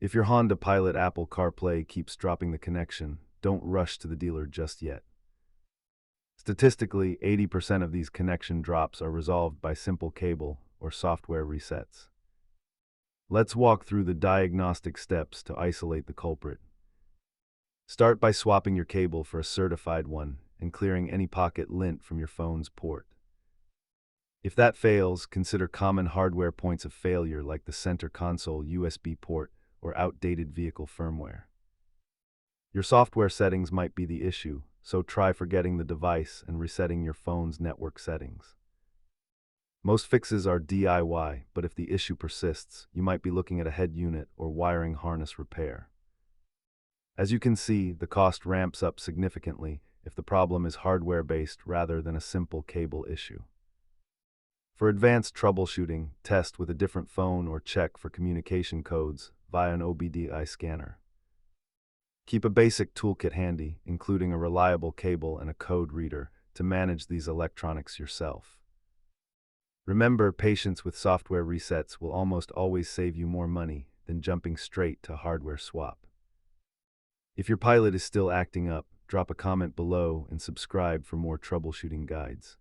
If your Honda Pilot Apple CarPlay keeps dropping the connection, don't rush to the dealer just yet. Statistically, 80% of these connection drops are resolved by simple cable or software resets. Let's walk through the diagnostic steps to isolate the culprit. Start by swapping your cable for a certified one and clearing any pocket lint from your phone's port. If that fails, consider common hardware points of failure like the center console USB port or outdated vehicle firmware. Your software settings might be the issue, so try forgetting the device and resetting your phone's network settings. Most fixes are DIY, but if the issue persists, you might be looking at a head unit or wiring harness repair. As you can see, the cost ramps up significantly if the problem is hardware-based rather than a simple cable issue. For advanced troubleshooting, test with a different phone or check for communication codes via an OBD-I scanner. Keep a basic toolkit handy, including a reliable cable and a code reader, to manage these electronics yourself. Remember, patience with software resets will almost always save you more money than jumping straight to hardware swap. If your Pilot is still acting up, drop a comment below and subscribe for more troubleshooting guides.